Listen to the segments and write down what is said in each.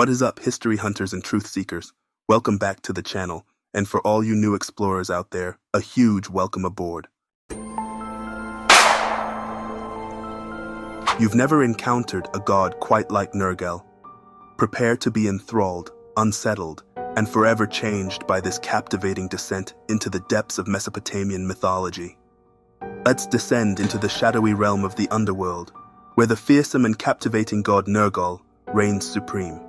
What is up, history hunters and truth seekers? Welcome back to the channel, and for all you new explorers out there, a huge welcome aboard. You've never encountered a god quite like Nergal. Prepare to be enthralled, unsettled, and forever changed by this captivating descent into the depths of Mesopotamian mythology. Let's descend into the shadowy realm of the Underworld, where the fearsome and captivating god Nergal reigns supreme.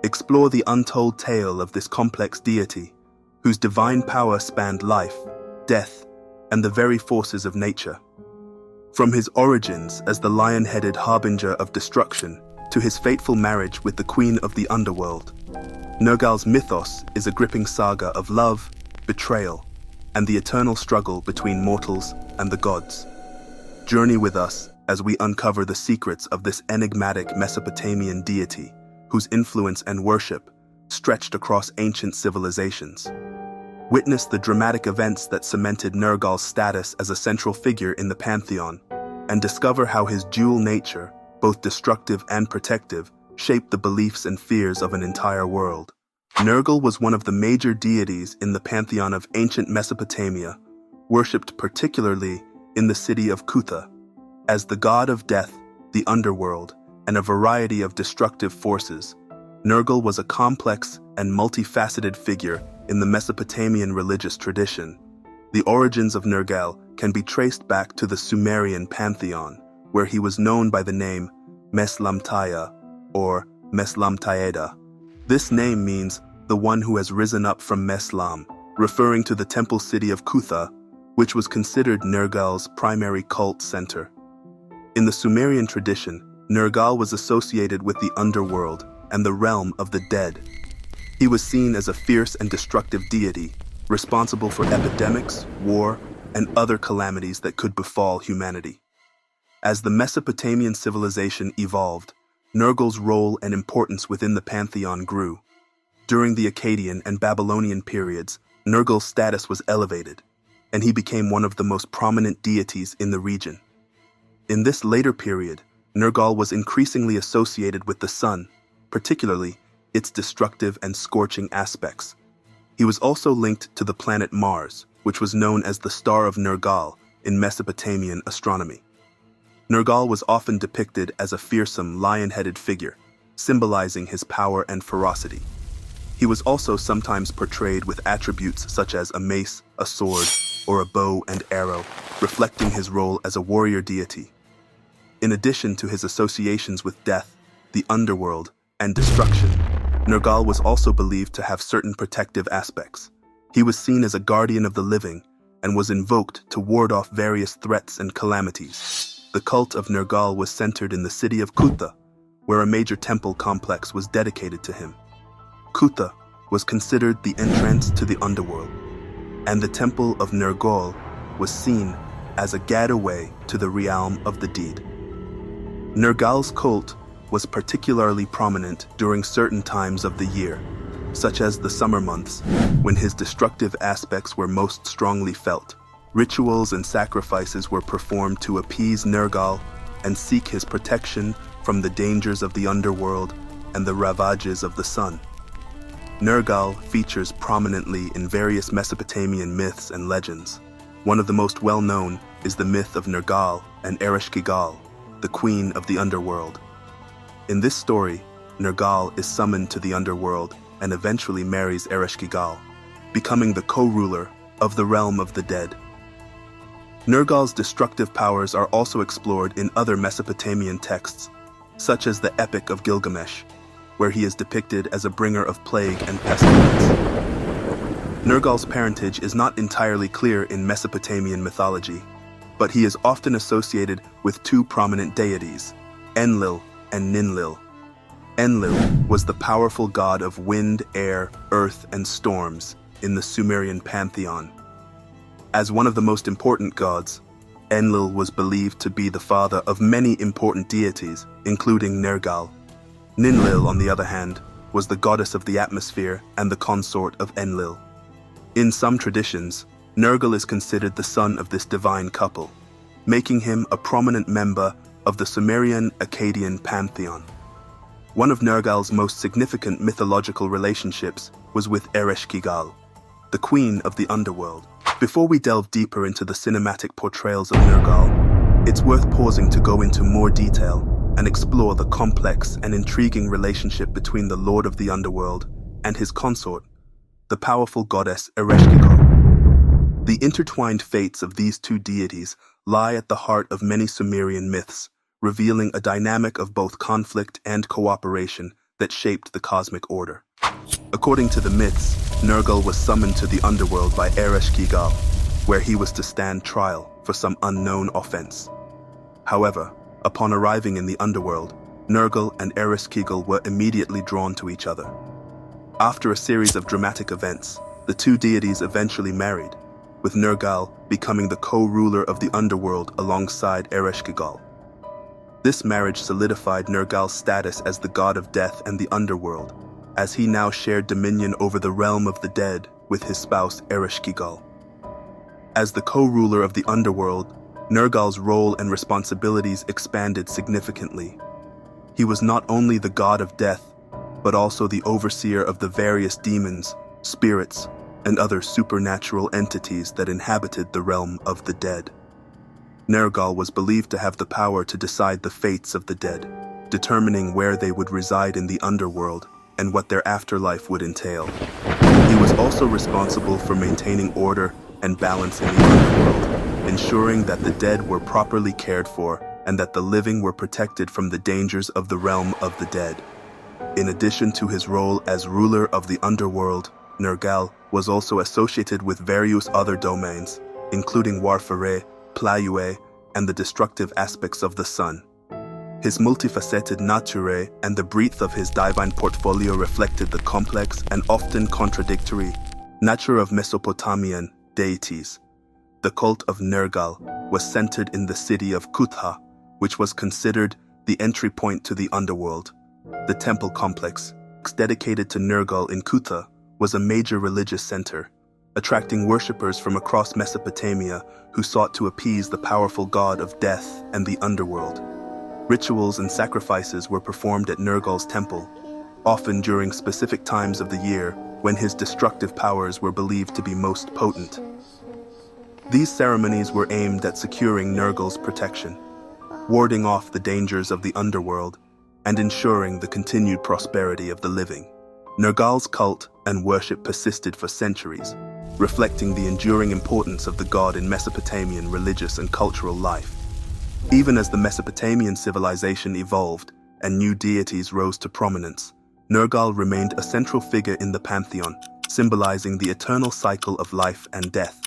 Explore the untold tale of this complex deity, whose divine power spanned life, death, and the very forces of nature. From his origins as the lion-headed harbinger of destruction to his fateful marriage with the queen of the Underworld, Nergal's mythos is a gripping saga of love, betrayal, and the eternal struggle between mortals and the gods. Journey with us as we uncover the secrets of this enigmatic Mesopotamian deity, whose influence and worship stretched across ancient civilizations. Witness the dramatic events that cemented Nergal's status as a central figure in the pantheon, and discover how his dual nature, both destructive and protective, shaped the beliefs and fears of an entire world. Nergal was one of the major deities in the pantheon of ancient Mesopotamia, worshipped particularly in the city of Kutha, as the god of death, the underworld, and a variety of destructive forces. Nergal was a complex and multifaceted figure in the Mesopotamian religious tradition. The origins of Nergal can be traced back to the Sumerian pantheon, where he was known by the name Meslamtaya or Meslamtaeda. This name means the one who has risen up from Meslam, referring to the temple city of Kutha, which was considered Nergal's primary cult center. In the Sumerian tradition, Nergal was associated with the underworld and the realm of the dead. He was seen as a fierce and destructive deity, responsible for epidemics, war, and other calamities that could befall humanity. As the Mesopotamian civilization evolved, Nergal's role and importance within the pantheon grew. During the Akkadian and Babylonian periods, Nergal's status was elevated, and he became one of the most prominent deities in the region. In this later period, Nergal was increasingly associated with the sun, particularly its destructive and scorching aspects. He was also linked to the planet Mars, which was known as the Star of Nergal in Mesopotamian astronomy. Nergal was often depicted as a fearsome, lion-headed figure, symbolizing his power and ferocity. He was also sometimes portrayed with attributes such as a mace, a sword, or a bow and arrow, reflecting his role as a warrior deity. In addition to his associations with death, the underworld, and destruction, Nergal was also believed to have certain protective aspects. He was seen as a guardian of the living and was invoked to ward off various threats and calamities. The cult of Nergal was centered in the city of Kutha, where a major temple complex was dedicated to him. Kutha was considered the entrance to the underworld, and the temple of Nergal was seen as a gateway to the realm of the dead. Nergal's cult was particularly prominent during certain times of the year, such as the summer months, when his destructive aspects were most strongly felt. Rituals and sacrifices were performed to appease Nergal and seek his protection from the dangers of the underworld and the ravages of the sun. Nergal features prominently in various Mesopotamian myths and legends. One of the most well-known is the myth of Nergal and Ereshkigal, the queen of the underworld. In this story, Nergal is summoned to the underworld and eventually marries Ereshkigal, becoming the co-ruler of the realm of the dead. Nergal's destructive powers are also explored in other Mesopotamian texts, such as the Epic of Gilgamesh, where he is depicted as a bringer of plague and pestilence. Nergal's parentage is not entirely clear in Mesopotamian mythology, but he is often associated with two prominent deities, Enlil and Ninlil. Enlil was the powerful god of wind, air, earth, and storms in the Sumerian pantheon. As one of the most important gods, Enlil was believed to be the father of many important deities, including Nergal. Ninlil, on the other hand, was the goddess of the atmosphere and the consort of Enlil. In some traditions, Nergal is considered the son of this divine couple, making him a prominent member of the Sumerian Akkadian pantheon. One of Nergal's most significant mythological relationships was with Ereshkigal, the queen of the Underworld. Before we delve deeper into the cinematic portrayals of Nergal, it's worth pausing to go into more detail and explore the complex and intriguing relationship between the Lord of the Underworld and his consort, the powerful goddess Ereshkigal. The intertwined fates of these two deities lie at the heart of many Sumerian myths, revealing a dynamic of both conflict and cooperation that shaped the cosmic order. According to the myths, Nergal was summoned to the underworld by Ereshkigal, where he was to stand trial for some unknown offense. However, upon arriving in the underworld, Nergal and Ereshkigal were immediately drawn to each other. After a series of dramatic events, the two deities eventually married, with Nergal becoming the co-ruler of the underworld alongside Ereshkigal. This marriage solidified Nergal's status as the god of death and the underworld, as he now shared dominion over the realm of the dead with his spouse Ereshkigal. As the co-ruler of the underworld, Nergal's role and responsibilities expanded significantly. He was not only the god of death, but also the overseer of the various demons, spirits, and other supernatural entities that inhabited the realm of the dead. Nergal was believed to have the power to decide the fates of the dead, determining where they would reside in the underworld and what their afterlife would entail. He was also responsible for maintaining order and balance in the underworld, ensuring that the dead were properly cared for and that the living were protected from the dangers of the realm of the dead. In addition to his role as ruler of the underworld, Nergal was also associated with various other domains, including warfare, Playue, and the destructive aspects of the sun. His multifaceted nature and the breadth of his divine portfolio reflected the complex and often contradictory nature of Mesopotamian deities. The cult of Nergal was centered in the city of Kutha, which was considered the entry point to the underworld. The temple complex, dedicated to Nergal in Kutha, was a major religious center, attracting worshippers from across Mesopotamia who sought to appease the powerful god of death and the underworld. Rituals and sacrifices were performed at Nergal's temple, often during specific times of the year when his destructive powers were believed to be most potent. These ceremonies were aimed at securing Nergal's protection, warding off the dangers of the underworld, and ensuring the continued prosperity of the living. Nergal's cult and worship persisted for centuries, reflecting the enduring importance of the god in Mesopotamian religious and cultural life. Even as the Mesopotamian civilization evolved and new deities rose to prominence, Nergal remained a central figure in the pantheon, symbolizing the eternal cycle of life and death.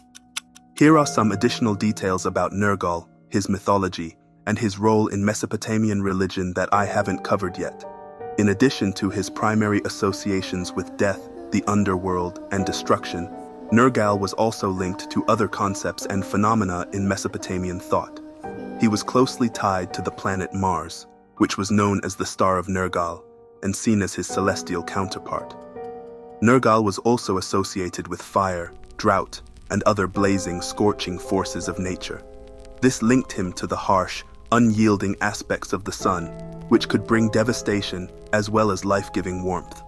Here are some additional details about Nergal, his mythology, and his role in Mesopotamian religion that I haven't covered yet. In addition to his primary associations with death, the underworld, and destruction, Nergal was also linked to other concepts and phenomena in Mesopotamian thought. He was closely tied to the planet Mars, which was known as the Star of Nergal, and seen as his celestial counterpart. Nergal was also associated with fire, drought, and other blazing, scorching forces of nature. This linked him to the harsh, unyielding aspects of the sun, which could bring devastation as well as life-giving warmth.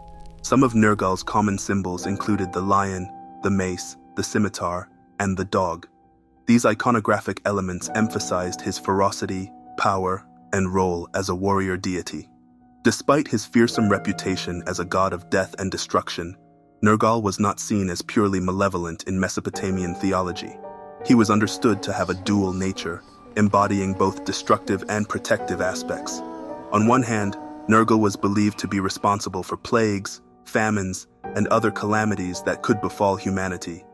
Some of Nergal's common symbols included the lion, the mace, the scimitar, and the dog. These iconographic elements emphasized his ferocity, power, and role as a warrior deity. Despite his fearsome reputation as a god of death and destruction, Nergal was not seen as purely malevolent in Mesopotamian theology. He was understood to have a dual nature, embodying both destructive and protective aspects. On one hand, Nergal was believed to be responsible for plagues, famines, and other calamities that could befall humanity.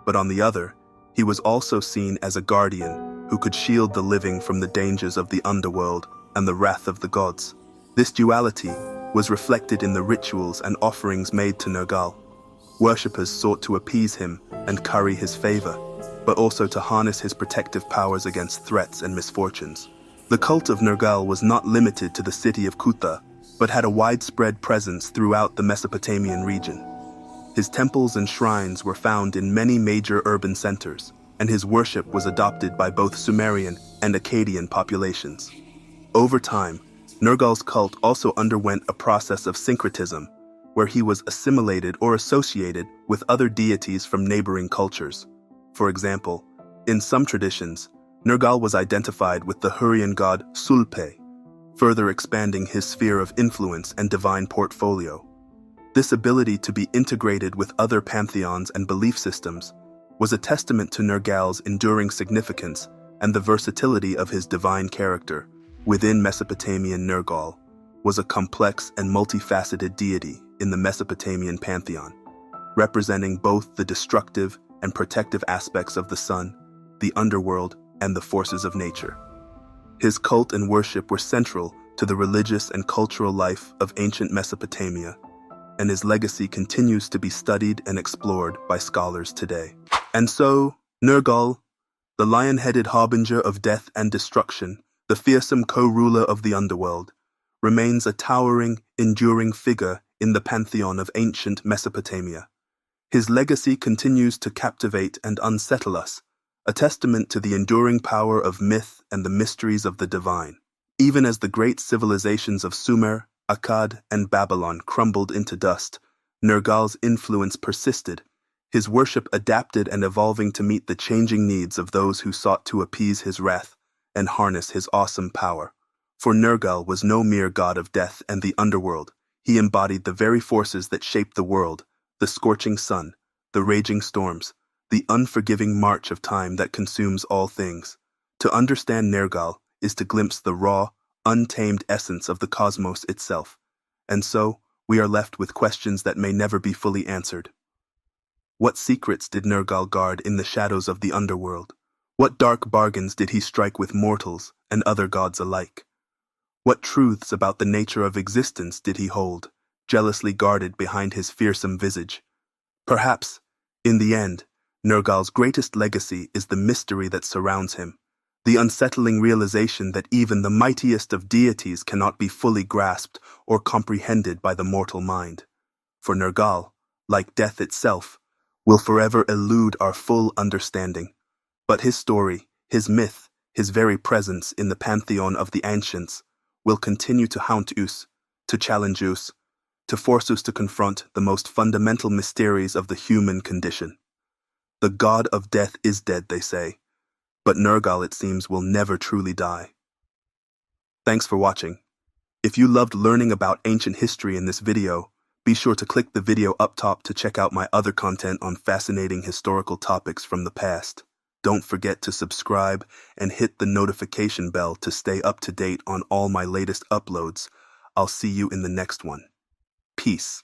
But on the other, he was also seen as a guardian who could shield the living from the dangers of the underworld and the wrath of the gods. This duality was reflected in the rituals and offerings made to Nergal. Worshippers sought to appease him and curry his favor, but also to harness his protective powers against threats and misfortunes. The cult of Nergal was not limited to the city of Kutha, but had a widespread presence throughout the Mesopotamian region. His temples and shrines were found in many major urban centers, and his worship was adopted by both Sumerian and Akkadian populations. Over time, Nergal's cult also underwent a process of syncretism, where he was assimilated or associated with other deities from neighboring cultures. For example, in some traditions, Nergal was identified with the Hurrian god Sulpe, further expanding his sphere of influence and divine portfolio. This ability to be integrated with other pantheons and belief systems was a testament to Nergal's enduring significance and the versatility of his divine character. Within Mesopotamian, Nergal was a complex and multifaceted deity in the Mesopotamian pantheon, representing both the destructive and protective aspects of the sun, the underworld, and the forces of nature. His cult and worship were central to the religious and cultural life of ancient Mesopotamia, and his legacy continues to be studied and explored by scholars today. And so, Nergal, the lion-headed harbinger of death and destruction, the fearsome co-ruler of the underworld, remains a towering, enduring figure in the pantheon of ancient Mesopotamia. His legacy continues to captivate and unsettle us, a testament to the enduring power of myth and the mysteries of the divine. Even as the great civilizations of Sumer, Akkad, and Babylon crumbled into dust, Nergal's influence persisted, his worship adapted and evolving to meet the changing needs of those who sought to appease his wrath and harness his awesome power. For Nergal was no mere god of death and the underworld. He embodied the very forces that shaped the world, the scorching sun, the raging storms, the unforgiving march of time that consumes all things. To understand Nergal is to glimpse the raw, untamed essence of the cosmos itself. And so, we are left with questions that may never be fully answered. What secrets did Nergal guard in the shadows of the underworld? What dark bargains did he strike with mortals and other gods alike? What truths about the nature of existence did he hold, jealously guarded behind his fearsome visage? Perhaps, in the end, Nergal's greatest legacy is the mystery that surrounds him, the unsettling realization that even the mightiest of deities cannot be fully grasped or comprehended by the mortal mind. For Nergal, like death itself, will forever elude our full understanding. But his story, his myth, his very presence in the pantheon of the ancients will continue to haunt us, to challenge us, to force us to confront the most fundamental mysteries of the human condition. The god of death is dead, they say, but Nergal, it seems, will never truly die. Thanks for watching. If you loved learning about ancient history in this video, be sure to click the video up top to check out my other content on fascinating historical topics from the past. Don't forget to subscribe and hit the notification bell to stay up to date on all my latest uploads. I'll see you in the next one. Peace.